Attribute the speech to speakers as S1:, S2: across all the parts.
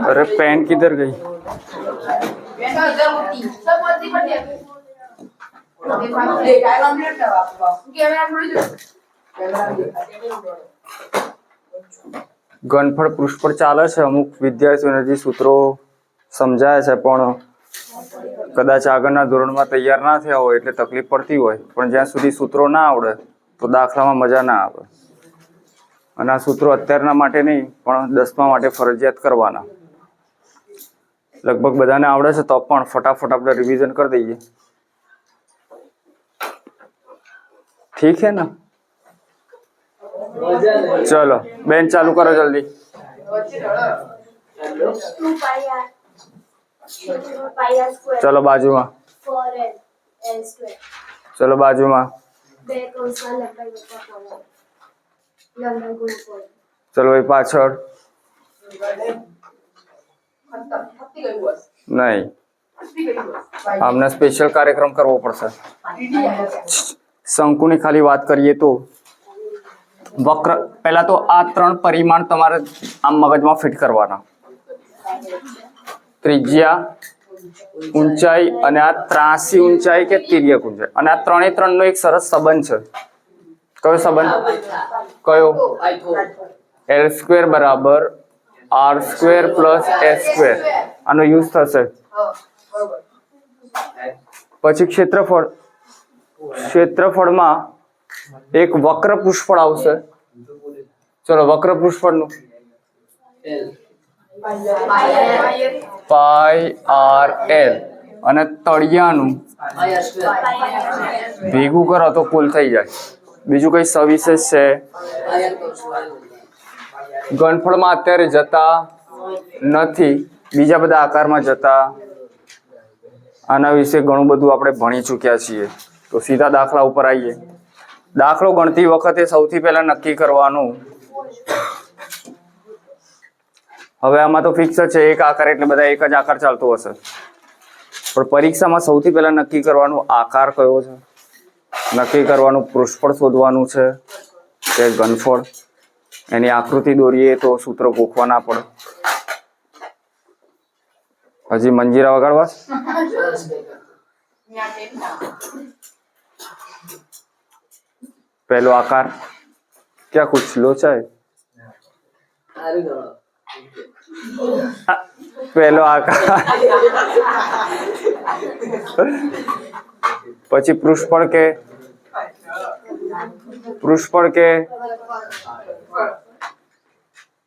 S1: अरे पेन किधर गई? ગણફળ પૃષ્ઠ પર ચાલે છે. અમુક વિદ્યાર્થીઓને જે સૂત્રો સમજાય છે પણ કદાચ આગળના ધોરણમાં તૈયાર ના થયા હોય એટલે તકલીફ પડતી હોય, પણ જ્યાં સુધી સૂત્રો ના આવડે તો દાખલામાં મજા ના આવે. અને આ સૂત્રો અત્યારના માટે નહીં પણ 10મા માટે ફરજિયાત કરવાના. લગભગ બધાને આવડે છે તો પણ ફટાફટ આપણે રિવિઝન કરી દઈએ. ઠીક છે ને? ચલો બેન ચાલુ કરો જલ્દી. ચલો બાજુમાં. ચલો બાજુમાં. ચલો ભાઈ પાછળ. નહીં, આમને સ્પેશિયલ કાર્યક્રમ કરવો પડશે. શંકુની ખાલી વાત કરીએ તો વક્ર પહેલા તો આ 3 પરિમાણ તમારે આમ મગજમાં ફિટ કરવાના. ત્રિજ્યા, ઊંચાઈ અને આ ત્રાસી ઊંચાઈ કે તિર્યક ઊંચાઈ. અને આ 3 નો એક સરસ સંબંધ છે. કયો સંબંધ? કયો? L² બરાબર R² પ્લસ S². આનો યુઝ થશે. પછી ક્ષેત્રફળ. ક્ષેત્રફળમાં એક વક્ર પૃષ્ઠફળ આવશે. ચલો વક્ર પૃષ્ઠફળનું πr/l અને તળિયાનું ભેગું કરો તો કુલ થઈ જાય. બીજું કઈ સવિશેષ છે? ગણફળમાં અત્યારે જતા નથી, બીજા બધા આકારમાં જતા. આના વિશે ઘણું બધું આપણે ભણી ચૂક્યા છીએ. તો સીધા દાખલા ઉપર આવીએ. દાખલો ગણતી વખતે સૌથી પહેલા નક્કી કરવાનું, હવે આમાં તો ફિક્સ છે એક આકાર એટલે બધા એક જ આકાર ચાલતો હશે, પણ પરીક્ષામાં સૌથી પહેલા નક્કી કરવાનું આકાર કયો છે, નક્કી કરવાનું પૃષ્ઠફળ શોધવાનું છે કે ઘનફળ. એની આકૃતિ દોરીએ તો સૂત્ર ગોખવા ના પડે. હજી મંજીરા વગાડવા. पहलो आकार क्या कुछ लोचा है? पहलो आकार પછી પૃષ્ઠફળ કે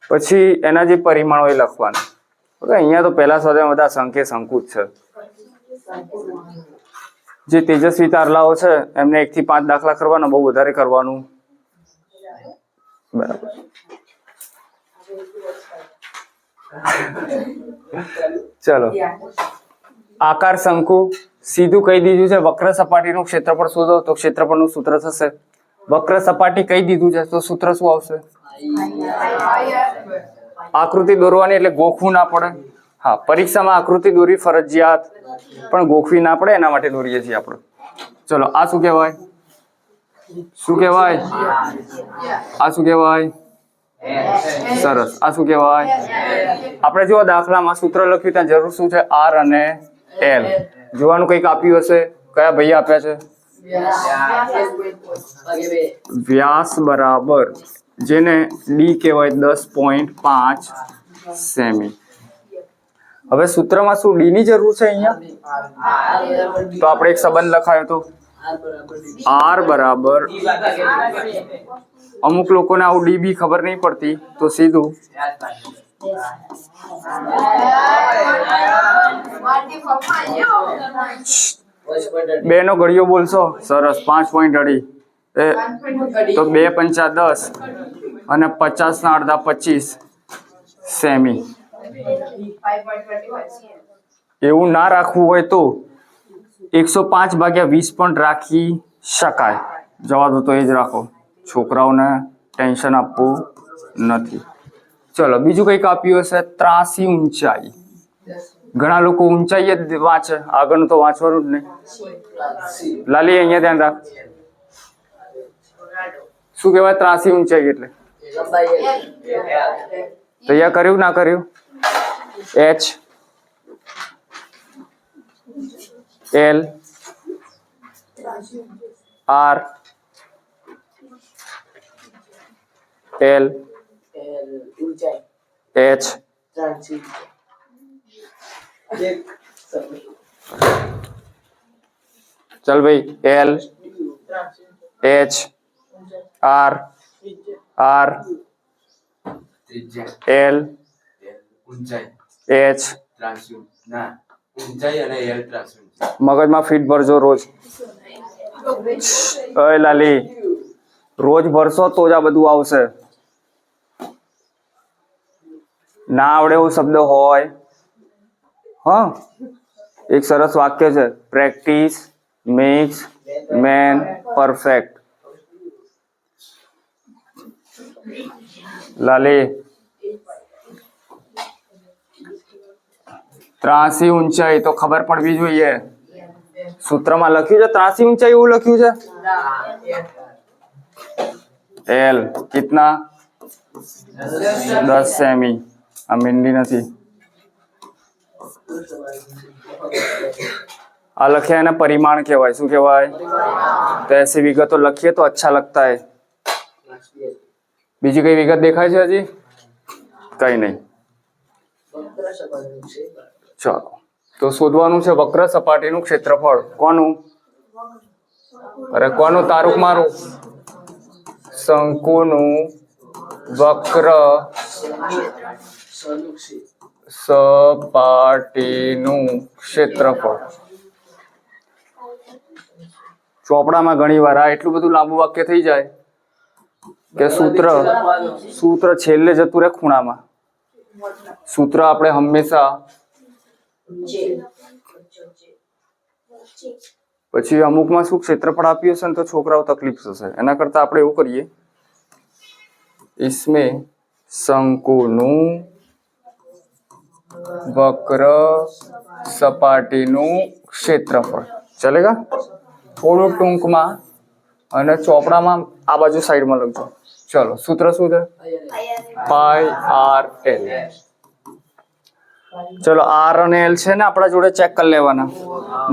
S1: પછી એના જે પરિમાણો એ લખવાના. ઓકે, અહીંયા તો પહેલા સ્વાધ્યાયમાં બધા સંખ્યા શંકુ જ છે. જે તેજસ્વી તારલાઓ છે એમને 1 થી 5 દાખલા કરવાના, બહુ વધારે કરવાનું. બરાબર. ચલો આકાર શંકુ સીધું કહી દીધું છે. વક્ર સપાટીનું ક્ષેત્રફળ શોધો તો ક્ષેત્રફળનું સૂત્ર થશે. વક્ર સપાટી કહી દીધું છે તો સૂત્ર શું આવશે? આકૃતિ દોરવાની એટલે ગોખવું ના પડે. હા, પરીક્ષામાં આકૃતિ દોરવી ફરજિયાત, પણ ગોખવી ના પડે એના માટે દોરીએ છીએ આપણે. ચલો આ શું કહેવાય? શું કહેવાય? આ શું કહેવાય? સરસ. આ શું કહેવાય? આપણે જો દાખલામાં સૂત્ર લખ્યું ત્યાં જરૂર શું છે? R અને L. જોવાનું કંઈક આપ્યું હશે. કયા ભાઈ આપ્યા છે? વ્યાસ બરાબર જેને D કહેવાય 10.5 સેમી. હવે સૂત્રમાં શું ડી ની જરૂર છે અહીંયા? તો આપણે એક સંબંધ લખાયો તો R બરાબર, અમુક લોકોને આવું ડી બી ખબર નહીં પડતી તો સીધું બે નો ઘડિયો બોલશો. સરસ. 5.2 તો 2 પંચા 10 અને 50 ના અડધા 25 સેમી. એવું ના રાખવું હોય તો 105/20 પણ રાખી શકાય. જવા દો તો એ જ રાખો, છોકરાઓને ટેન્શન આપવું નથી. ચલો બીજું કંઈક આપ્યું હશે. ત્રાસી ઊંચાઈ. ઘણા લોકો ઊંચાઈ જ વાંચે, આગળનું તો વાંચવાનું જ નહીં. લાલી અહીંયા ધ્યાન રાખ. શું કહેવાય ત્રાસી ઊંચાઈ? એટલે તૈયાર કર્યું ના કર્યું? H L R L H चल भाई L H R R L H मगज में फीट भरजो रोज ओए लाली रोज भरशो तो ज आ बधुं आवशे ना आवडे एवो शब्द होय हाँ एक सरस वाक्य है प्रेक्टिस मेक्स मैन परफेक्ट लाली 83 ऊंचाई तो खबर पड़वी जोईए सूत्र में लख्यु छे 83 ऊंचाई एवुं लख्यु छे एल कितना 10 सेमी आ मींडी नथी आ लख्या एना परिमाण कहेवाय शुं कहेवाय तो ऐसी विगतो लखीए तो अच्छा लगता है बीजी कई विगत देखाय छे हजी कई नहीं चलो तो शोधवानुं छे वक्र सपाटीनुं क्षेत्रफळ कोनुं अरे कोनुं तारुक मारुं शंकुनुं वक्र सपाटीनुं क्षेत्रफळ ચોપડામાં ઘણીવાર આ એટલું બધું લાંબુ વાક્ય થઈ જાય કે સૂત્ર છેલ્લે જતું રહે ખૂણામાં સૂત્ર આપણે હંમેશા પછી અમુકમાં શું ક્ષેત્રફળ આપ્યું હશે ને તો છોકરાઓ તકલીફ થશે એના કરતા આપણે એવું કરીએ इसमें શંકુનું વક્ર સપાટીનું ક્ષેત્રફળ ચલેગા થોડું ટૂંકમાં અને ચોપડામાં આ બાજુ સાઈડમાં લખજો ચલો સૂત્ર શું છે પાઈ આર એલ ચલો આર અને એલ છે ને આપણા જોડે ચેક કરી લેવાના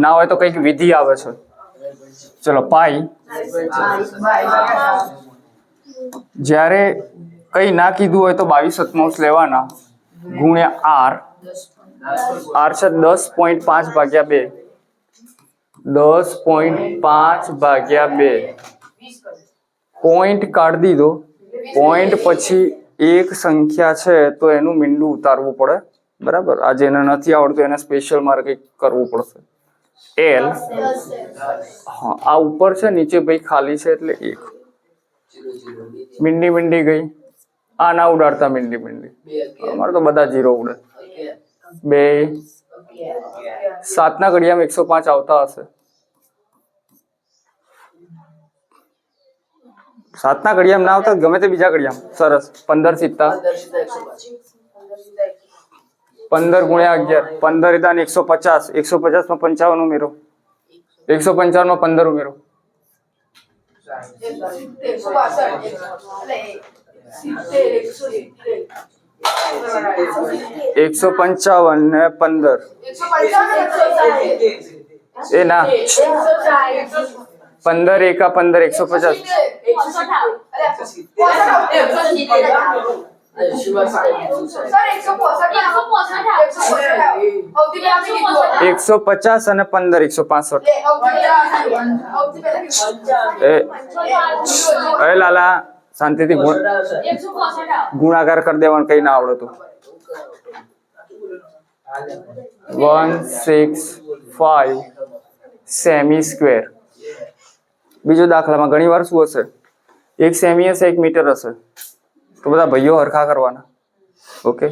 S1: ના હોય તો કઈક વિધિ આવે છે ચલો પાઈ જ્યારે કઈ ના કીધું હોય તો 22/7 લેવાના ગુણ્યા આર આર છે 10.5 ભાગ્યા 2 10.5/2 પોઈન્ટ કાઢી દીધો પોઈન્ટ પછી એક સંખ્યા છે તો એનું મીંડું ઉતારવું પડે બરાબર આ જેને નથી આવડતું એને સ્પેશિયલ મારે કંઈક કરવું પડશે એલ હા આ ઉપર છે નીચે ભાઈ ખાલી છે એટલે 1 મીંડી ગઈ આ ના ઉડાડતા મીંડી અમારે તો બધા 0 ઉડે 2 7 ના ઘડિયામાં 105 આવતા હશે 7 ના ઘડિયામાં ના આવતા ગમે તે બીજા ઘડિયામાં સરસ 15 સિત્તા 15 ગુણ્યા 11 15 ઇદાન 150 150 માં 55 ઉમેરો 155 માં 15 ઉમેરો 155 ને 15 એ ના 15 એકા 15 150 150 અને 15 165 એ લાલા શાંતિથી ગુણાકાર કરી દેવાનું કઈ ના આવડતું 165 સેમી સ્ક્વેર બીજો દાખલામાં ઘણી વાર શું હશે 1 સેમી હશે 1 મીટર હશે તો બધા ભાઈઓ હરખા કરવાના ઓકે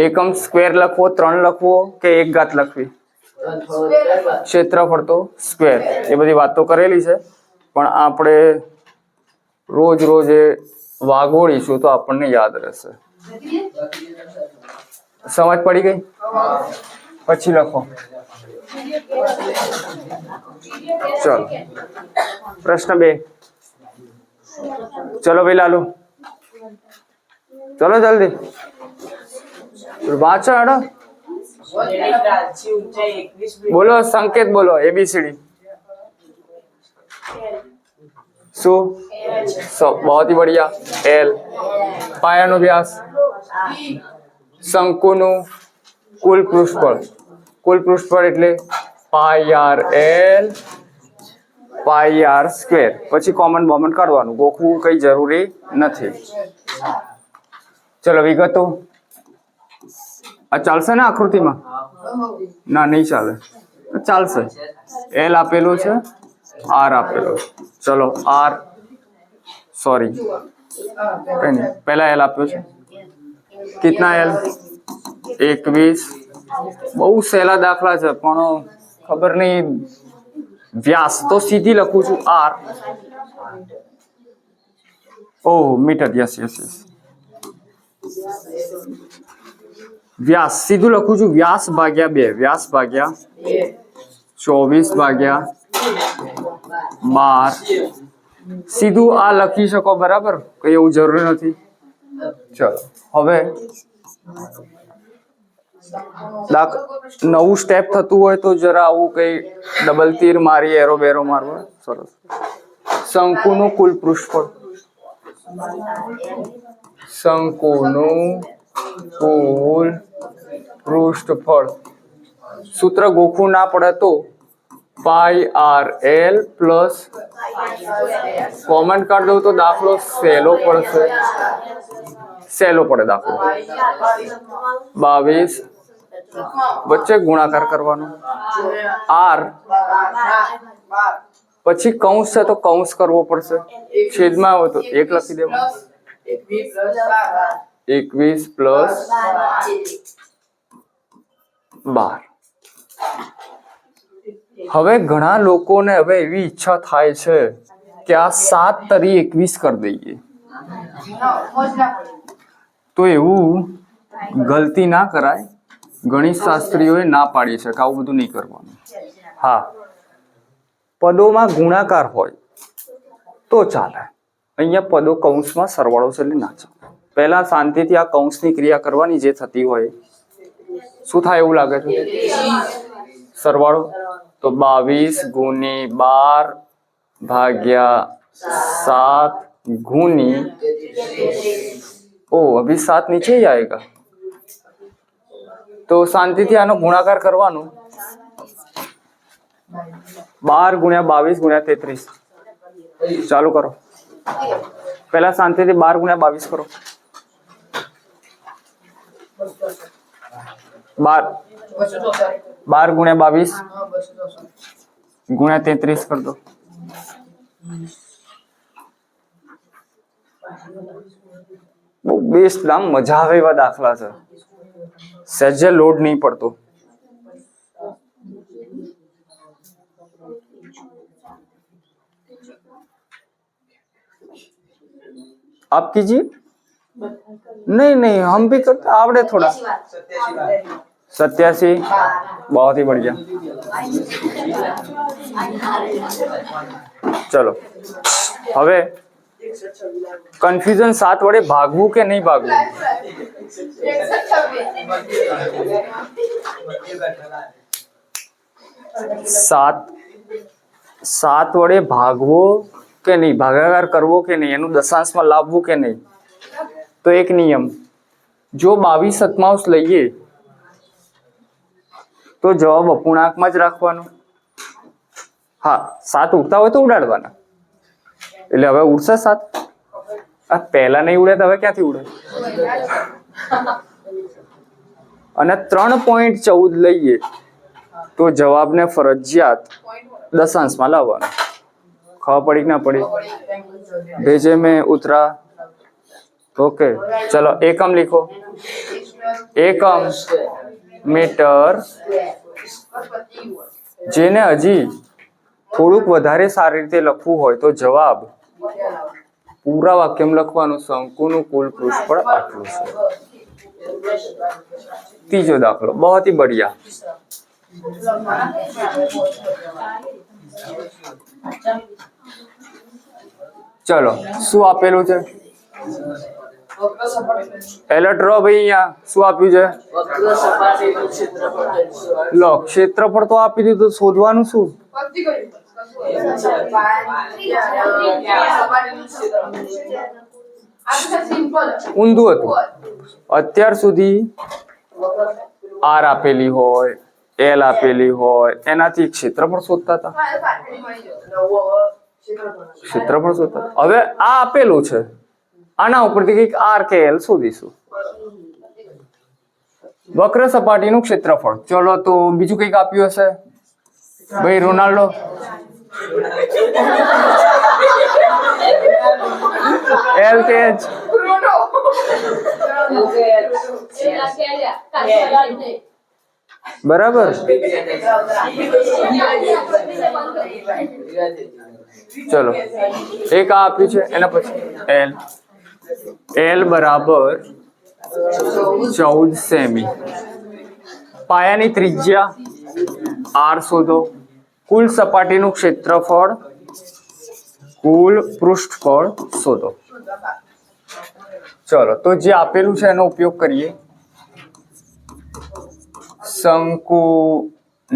S1: એકમ સ્ક્વેર લખવો 3 લખવો કે 1 ઘાત લખવી ક્ષેત્રફળ તો સ્ક્વેર એ બધી વાતો કરેલી છે પણ આપણે રોજ એ વાગોળીશું તો આપણને યાદ રહેશે સમજ પડી ગઈ પછી લખો चलो प्रश्न 2 चलो भाई लालू ચલો જલ્દી વાંચો હેડો બોલો સંકેત બોલો एबीसीडी सो बहुत ही बढ़िया एल पायानो व्यास शंकुनु कुल पृष्ठफળ એટલે પાઈ આર એલ પાઈ આર સ્ક્વેર પછી કોમન બોમન કાઢવાનું ગોખવું કઈ જરૂરી નથી ચલો વિગતો આ ચાલશે ને આકૃતિમાં ના નહીં ચાલે ચાલશે એલ આપેલું છે આર આપેલો છે ચલો આર सॉरी કઈ નહીં પહેલા એલ આપ્યો છે कितना एल 21 બહુ સહેલા દાખલા છે પણ ખબર નહીં વ્યાસ તો સીધી લખું છું આર ઓહ મીટર યસ વ્યાસ સીધું લખું છું વ્યાસ ભાગ્યા 2 વ્યાસ ભાગ્યા 24 ભાગ્યા 12 સીધું આ લખી શકો બરાબર કઈ એવું જરૂરી નથી ચલો હવે નવું સ્ટેપ થતું હોય તો જરા આવું કઈ ડબલ તીર મારી એરો બેરો મારવો સરસ શંકુનું કુલ પૃષ્ઠફળ શંકુનું કુલ પૃષ્ઠફળ સૂત્ર ગોખવું ના પડે તો પાઈ આર એલ પ્લસ કોમન કાઢ દઉં તો દાખલો સહેલો પડશે સહેલો પડે દાખલો 22 વચ્ચે ગુણાકાર કરવાનો આર પછી કૌંસ છે તો કૌંસ કરવો પડશે છેદમાં આવે તો 1 લખી દેવાનું 21 પ્લસ 12 હવે ઘણા લોકોને હવે એવી ઈચ્છા થાય છે કે આ 7 તરી 21 કરી દઈએ તો એવું ગલતી ના કરાય ગણિત શાસ્ત્રીઓએ ના પાડી છે કે આવું બધું નહીં કરવાનું હા પદોમાં ગુણાકાર હોય તો ચાલે અહીંયા પદો કૌંસમાં સરવાળો છે એટલે ના ચાલે પહેલા શાંતિથી આ કૌંસની ક્રિયા કરવાની જે થતી હોય શું થાય એવું લાગે છે સરવાળો તો 22 ગુણી 12 ભાગ્યા 7 गुनी ओ अभी 7 नीचे ही आएगा तो शांति थी आनो गुणाकार करवानो 12 गुणिया 22 गुणिया 33 चालू करो पहला शांति थी 12 गुणिया 22 करो 12 गुणिया 22 गुणिया 33 कर दो बेस्ट दाम मजा आवे एवा दाखला छे सहजे लोड नहीं पड़तो आप कीजिए नहीं नहीं हम भी करते आवड़े थोड़ा 87 बहुत ही बढ़िया चलो हवे कन्फ्यूजन 7 वडे भागवू के नहीं भागवू 7 वडे भागवो के नहीं भागाकार करवो के नहीं एनु दशांश में लाववू के नहीं तो एक नियम जो 22 शतमांश लईए तो जवाब अपूर्णांक में ज राखवानो हाँ 7 उड़ता हो तो उड़ाड़वाना એટલે હવે ઉડશે 7 આ પહેલા નહીં ઉડે તો હવે ક્યાંથી ઉડે અને 3.14 લઈએ તો જવાબને ફરજિયાત દશાંશમાં લાવવાનો ખબર પડી કે ના પડી भेजे में उतरा ओके चलो एकम लिखो एकम मीटर जेने हजी થોડુંક વધારે સારી રીતે લખવું હોય તો જવાબ પૂરા વાક્યમાં લખવાનું શંકુનું કુલ પૃષ્ઠફળ આટલું છે ત્રીજો દાખલો बहुत ही बढ़िया ચલો શું આપેલું છે એલર્ટ રહો ભાઈ, અહીંયા શું આપ્યું છે? લો ક્ષેત્રફળ તો આપી દીધું, શોધવાનું શું? ઊંધું હતું. અત્યાર સુધી આર આપેલી હોય, એલ આપેલી હોય, એનાથી ક્ષેત્રફળ શોધતા હતા. ક્ષેત્રફળ શોધતા. હવે આ આપેલું છે, આના ઉપરથી કંઈક આર કે એલ શોધીશું. વક્ર સપાટીનું ક્ષેત્રફળ. ચલો તો બીજું કંઈક આપ્યું હશે ભાઈ રોનાલ્ડો. L K H? બરાબર. ચલો એક આ આપ્યું છે, એના પછી એલ. એલ બરાબર 14 સેમી. પાયાની ત્રિજ્યા આર શોધો. કુલ સપાટીનું ક્ષેત્રફળ, કુલ પૃષ્ઠફળ શોધો. ચલો તો જે આપેલું છે એનો ઉપયોગ કરીએ. શંકુની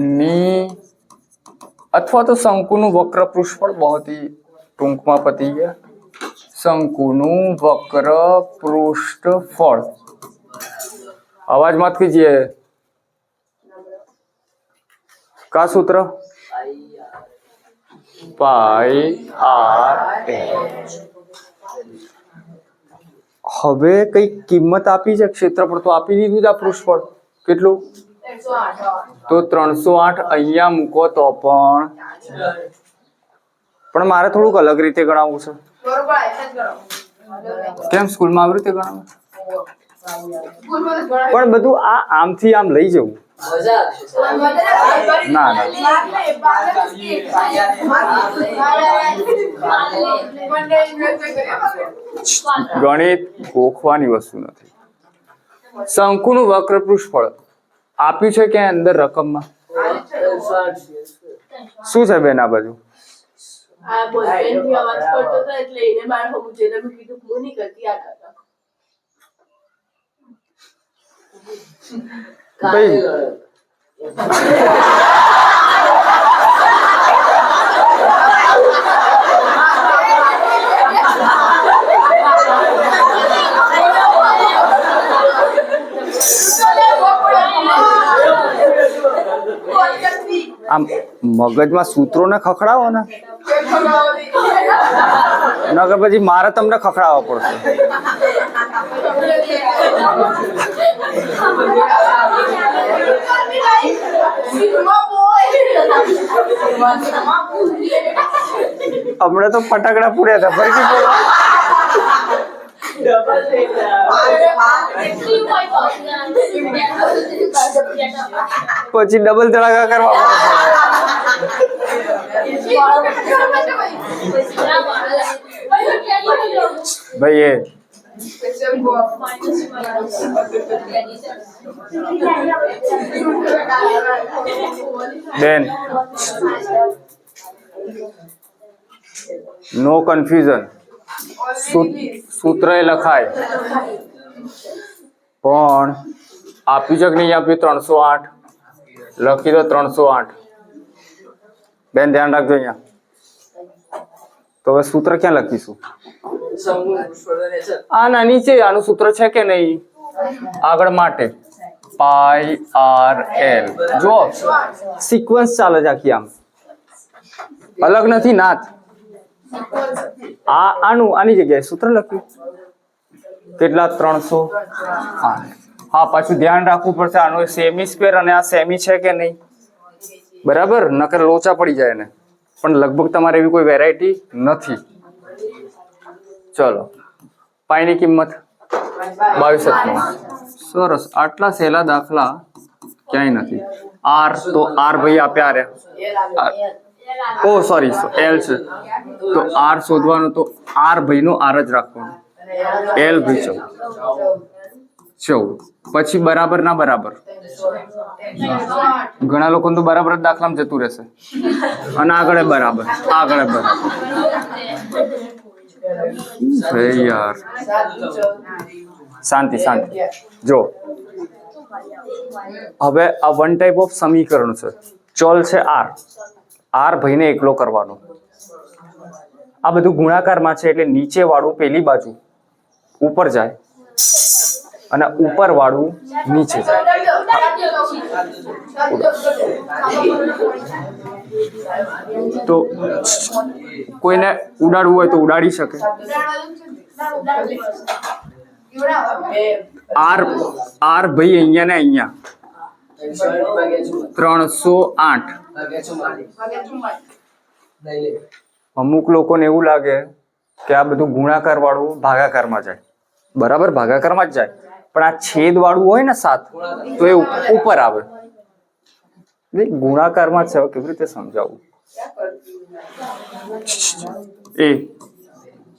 S1: અથવા તો શંકુનું વક્ર પૃષ્ઠફળ बहुत ही ટૂંકમાં પતી ગયા. શંકુનું વક્ર પૃષ્ઠફળ. અવાજ મત કીजिए. का सूत्र? पाई आर एल. હવે કઈ કિંમત આપી છે? ક્ષેત્રફળ તો આપી દીધું છે. આ પૃષ્ઠફળ કેટલું? તો 308 અહીંયા મૂકો તો પણ મારે થોડુંક અલગ રીતે ગણાવવું છે. કેમ સ્કૂલમાં આવી રીતે ગણાવે? પણ બધું આ આમથી આમ લઈ જવું ના ના. ગણિત ગોખવાની વસ્તુ નથી. શંકુનું વક્ર પૃષ્ઠફળ આપ્યું છે કે અંદર રકમમાં શું છે બેન? આ બાજુ ભાઈ આમ મગજમાં સૂત્રો ને ખખડાવો ને, નકર પછી મારે તમને ખખડાવવા પડશે. હમણાં તો ફટાકડા પૂર્યા હતા ફરી પછી ડબલ ધડાકા કરવા પડે ભાઈ. એ બેન નો કન્ફ્યુઝન. સૂત્ર એ લખાય પણ આપ્યું છે કે નહીં આપ્યું? 308 લખી દો. 308 બેન ધ્યાન રાખજો અહીંયા. તો હવે સૂત્ર ક્યાં લખીશું? આના નીચે આનું સૂત્ર છે કે નહીં? આગળ માટે પાઈ આર એલ. જો સિક્વન્સ ચાલે છે આખી, આમ અલગ નથી નાથ. આનું આની જગ્યાએ સૂત્ર લખ્યું કેટલા? 308. હા પાછું ધ્યાન રાખવું પડશે. આનો સેમી સ્ક્વેર અને આ સેમી છે કે નહીં? બરાબર, નકર લોચા પડી જાય ને. પણ લગભગ તમારે એવી કોઈ વેરાયટી નથી. ચલો પાઈની કિંમત 22. સરસ. આટલા સહેલા દાખલા ક્યાંય નથી. આર તો આર ભાઈ આપ્યા રહ્યા. ઓ સોરી એલ છે તો આર શોધવાનું. તો આર ભાઈ નો આર જ રાખવાનું. એલ ભાઈ 14. પછી બરાબર ના બરાબર. ઘણા લોકો તો બરાબર જ દાખલામાં જતું રહેશે અને આગળ બરાબર આગળ બરાબર. યાર શાંતિ શાંતિ. જો હવે આ વન ટાઈપ ઓફ સમીકરણ છે. ચલ છે આર. આર ભાઈને એકલો કરવાનો. આ બધું ગુણાકારમાં છે એટલે નીચે વાળું પેલી બાજુ ઉપર જાય અને ઉપર વાળું નીચે જાય. તો કોઈને ઉડાડવું હોય તો ઉડાડી શકે. આર આર ભાઈ અહીંયા ને અહીંયા 308. અમુક લોકોને એવું લાગે કે આ બધું ગુણાકાર વાળું ભાગાકારમાં જાય. બરાબર, ભાગાકારમાં જ જાય, પણ આ છેદ વાળું હોય ને 7 તો એ ઉપર આવે. ગુણાકારમાં છે. કેવી રીતે સમજાવું?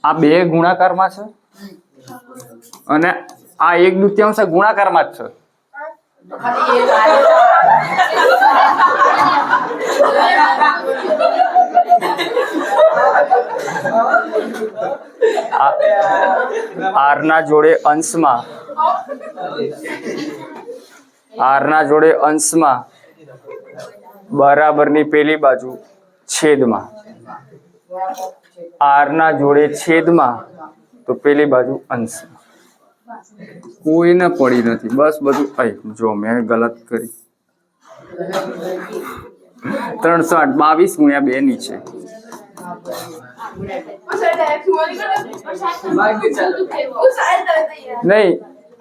S1: આ બે ગુણાકારમાં છે અને આ 1/2 ગુણાકારમાં જ છે. આર ના જોડે અંશમાં બરાબરની પેલી બાજુ છેદમાં. આર ના જોડે છેદમાં તો પેલી બાજુ અંશમાં. કોઈને પડી નથી. બસ બધું જો મેં ગલત કરી. 308 22 × 2 નીચે. નહીં,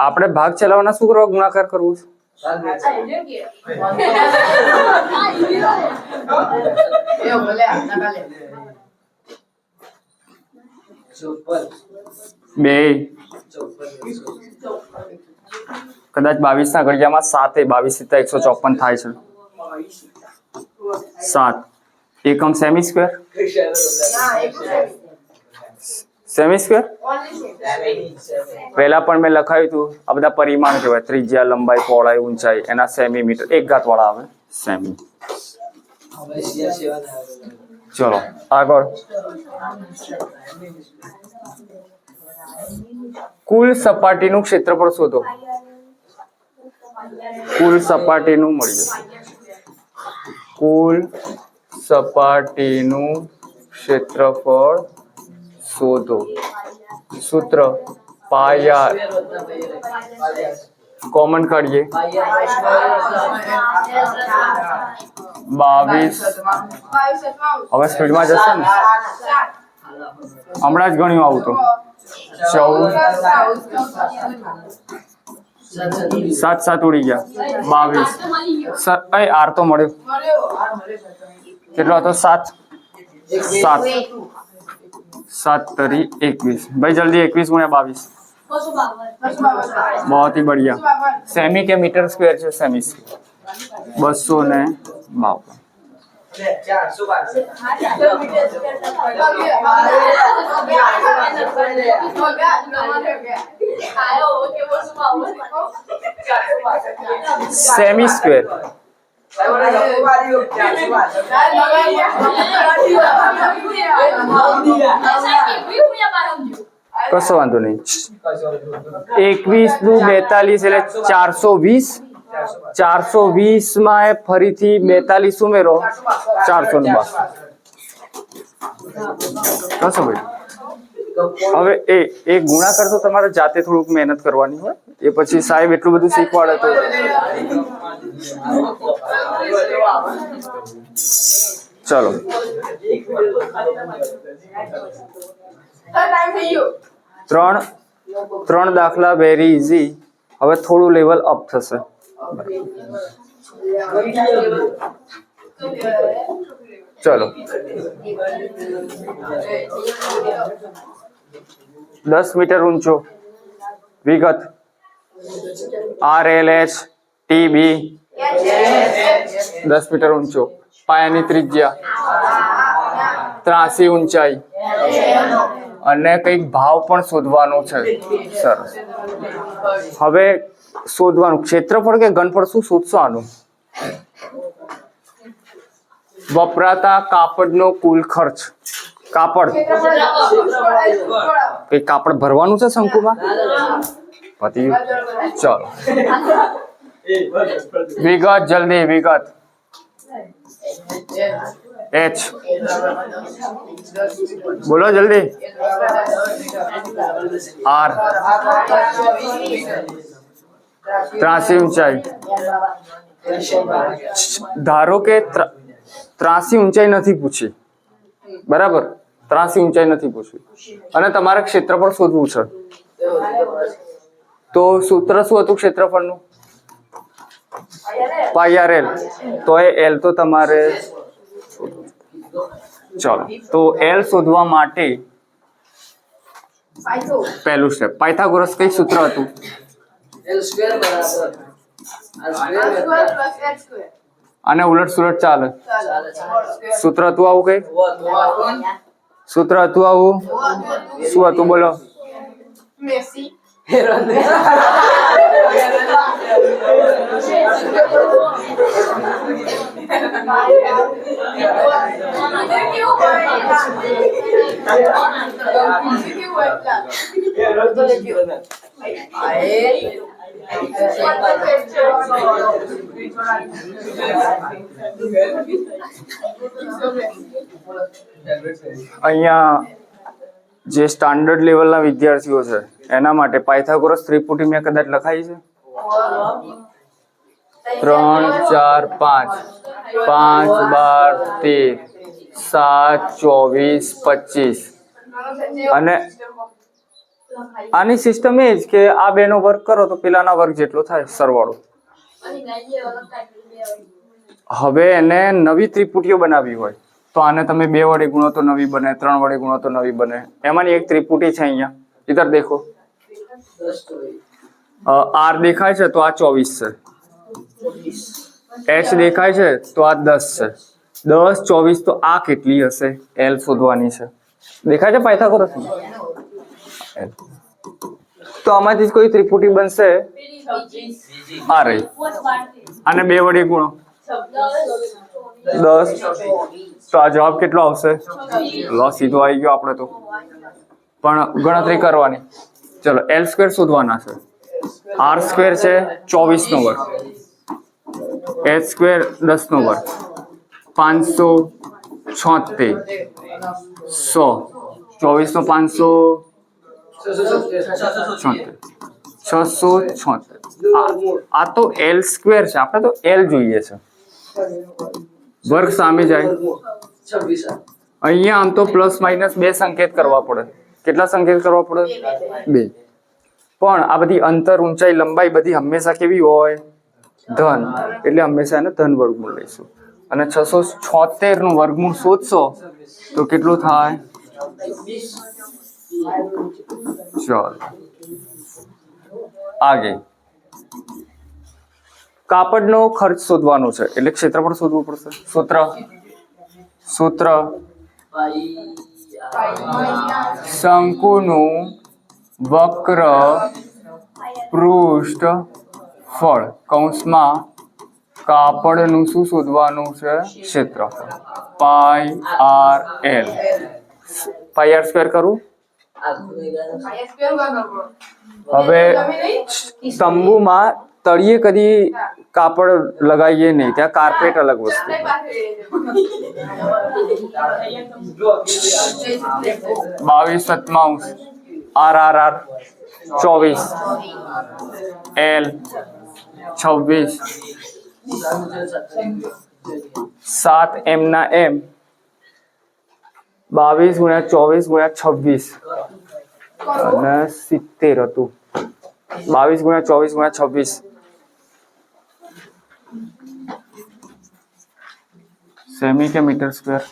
S1: આપણે ભાગ ચલાવવાના શું કરવા ગુણાકાર કરવું છે? બે કદાચ 22 ના ઘડિયામાં 7 22 × 154 થાય છે. 7 એકમ સેમી સ્ક્વેર. સેમી સ્ક્વેર પહેલા પણ મેં લખાયું હતું. આ બધા પરિમાણ કહેવાય. ત્રિજ્યા, લંબાઈ, પહોળાઈ, ઊંચાઈ એના સેમીમીટર 1 ઘાત વાળા આવે સેમી. ચલો આગળ. કુલ સપાટીનું ક્ષેત્રફળ શોધો. કુલ સપાટીનું મળી જશે. કુલ સપાટીનું ક્ષેત્રફળ શોધો. સૂત્ર પાઈ આર. કોમન કાઢીએ. 22. હવે સ્પીડમાં જશે ને? હમણાં જ ગણ્યું આવું તો 14 7 ઉડી ગયા. 22. આર તો મળ્યો. કેટલો હતો? 7 તરી 21. ભાઈ જલ્દી 21 × 22. बहुत ही बढ़िया. सेमी के मीटर स्क्वायर છે. Semi square 252. સેમી સ્ક્વેર કશો વાંધો નહીં. 21 નું 42 એટલે 420. 420 માં ફરીથી 42 ઉમેરો 462. કશો ભાઈ. હવે એ ગુણાકાર તો તમારે જાતે થોડુંક મહેનત કરવાની હોય. એ પછી સાહેબ એટલું બધું શીખવાડે તો ચલો. ત્રણ દાખલા વેરી ઇઝી. હવે થોડું લેવલ અપ થશે. ચલો 10 મીટર ઊંચો. વિગત RLH TB 10 મીટર ઊંચો. પાયાની ત્રિજ્યા 83 ઊંચાઈ અને કંઈક ભાવ પણ શોધવાનો છે. સરસ. હવે શોધવાનું ક્ષેત્રફળ કે ઘનફળ શું શોધશો? આનું વપરાતા કાપડનો કુલ ખર્ચ. કાપડ કઈ કાપડ ભરવાનું છે શંકુમાં પતિ ચલો વિગત જલ્દી વિગત એચ બોલો જલ્દી આર ત્રાસી ઊંચાઈ ધારો કે ત્રાસી ઊંચાઈ નથી પૂછી બરાબર ત્રાસી ઊંચાઈ નથી પૂછી અને તમારે ક્ષેત્રફળ શોધવું છે તો સૂત્ર શું હતું ક્ષેત્રફળનું પાઈ આર એલ તો એ એલ તો તમારે ચલો તો એલ શોધવા માટે પહેલું સ્ટેપ પાયથાગોરસ કઈ સૂત્ર હતું અને ઉલટ સુલટ ચાલે સૂત્ર હતું આવું કઈ સૂત્ર હતું આવું શું હતું બોલો અહીંયા જે સ્ટાન્ડર્ડ લેવલના વિદ્યાર્થીઓ છે એના માટે પાયથાગોરસ ત્રિપુટી મેં કદાચ લખાઈ છે 3 4 5 5 12 13 7 24 25 અને આની સિસ્ટમ એ જ કે આ બેનો વર્ગ કરો તો પેલાના વર્ગ જેટલો થાય સરવાળો હવે એને નવી ત્રિપુટીઓ બનાવી હોય તો આને તમે 2 વડે ગુણો તો નવી બને 3 વડે ગુણો તો નવી બને એમાંની એક ત્રિપુટી છે અહીંયા इधर देखो आर देखाय છે તો આ 24 છે એચ દેખાય છે તો આ 10 છે 10 24 તો આ કેટલી હશે એલ શોધવાની છે દેખાય છે પાયથાગોરસ તો આમાંથી કોઈ ત્રિપુટી બનશે આ રહી આને 2 વડે ગુણો 10 તો આ જવાબ કેટલો આવશે લો સીધો આવી ગયો આપણે તો પણ ગણતરી કરવાની ચલો એલ સ્ક્વેર શોધવાના છે આર સ્ક્વેર છે 24 નો વર્ગ એચ સ્ક્વેર 10 નો વર્ગ 576 100 24 નો 576 આ તો એલ સ્ક્વેર છે આપણે તો એલ જોઈએ છે વર્ગ સામે જાય અહીંયા આમ તો પ્લસ માઇનસ 2 સંકેત કરવા પડે કેટલા સંકેત કરવા પડે 2 પણ આ બધી અંતર ઊંચાઈ લંબાઈ બધી હંમેશા કેવી હોય ધન એટલે હંમેશા એને ધન વર્ગમૂળ લઈશું અને 676 નું વર્ગમૂળ શોધશો તો કેટલું થાય ચાલો આગે કાપડનો ખર્ચ શોધવાનો છે એટલે ક્ષેત્રફળ શોધવું પડશે સૂત્ર શંકુનું વક્ર પૃષ્ઠફળ કૌંસમાં કાપડનું શું શોધવાનું છે ક્ષેત્રફળ પાઈ આર એલ પાઈ આર સ્ક્વેર કરું હવે તંબુમાં તળિયે કદી કાપડ લગાવીએ નહીં ત્યાં કાર્પેટ અલગ વસ્તુ 22 આર આર આર 24 એલ 26 7 એમ ના એમ 22 ગુણ્યા 24 ગુણ્યા 26 અને 70 હતું 22 ગુણ્યા 24 ગુણ્યા 26 सेमी के मीटर स्क्वायर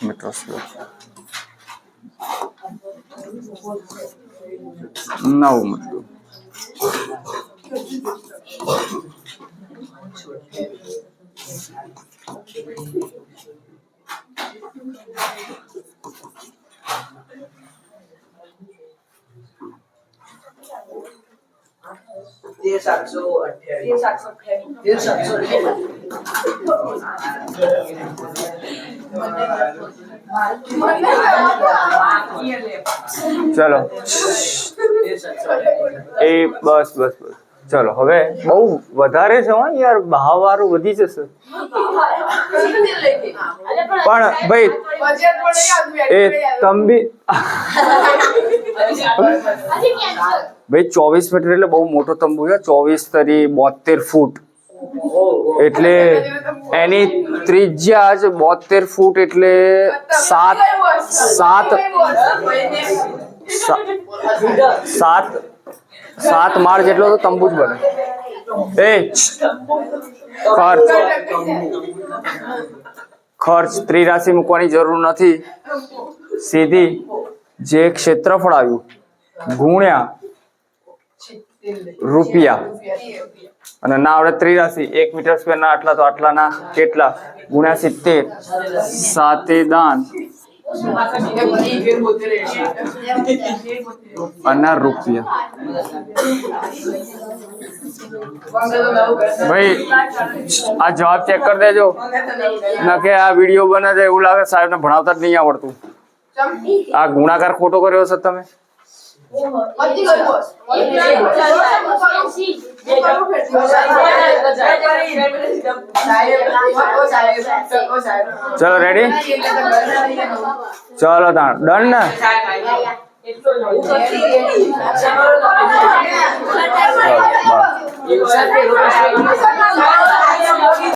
S1: 9 मतलब
S2: ये 728
S1: ચલો એ બસ બસ બસ ચલો હવે બહુ વધારે છે હો યાર ભાવ વાળું વધી જશે પણ ભાઈ એ તંબી ભાઈ 24 મીટર એટલે બહુ મોટો તંબુ છે 24 તરી 72 ફૂટ એટલે એની ત્રિજ્યા જ 72 ફૂટ એટલે 7 માળ જેટલો તો તંબુ જ બને એ ખર્ચ ત્રિરાશિ મૂકવાની જરૂર નથી સીધી જે ક્ષેત્રફળ આવ્યું ગુણ્યા રૂપિયા અને ના આવડે ત્રિરાશિ 1 મીટર સ્ક્વેર ના આટલા તો આટલા ના કેટલા ગુણ્યા 70 સાતે દાન અને રૂપિયા ભાઈ આ જવાબ ચેક કરી દેજો ના કે આ વિડીયો બને છે એવું લાગે સાહેબ ને ભણાવતા જ નહીં આવડતું આ ગુણાકાર ખોટો કર્યો છે તમે ચલો રેડી ચલો ડન ને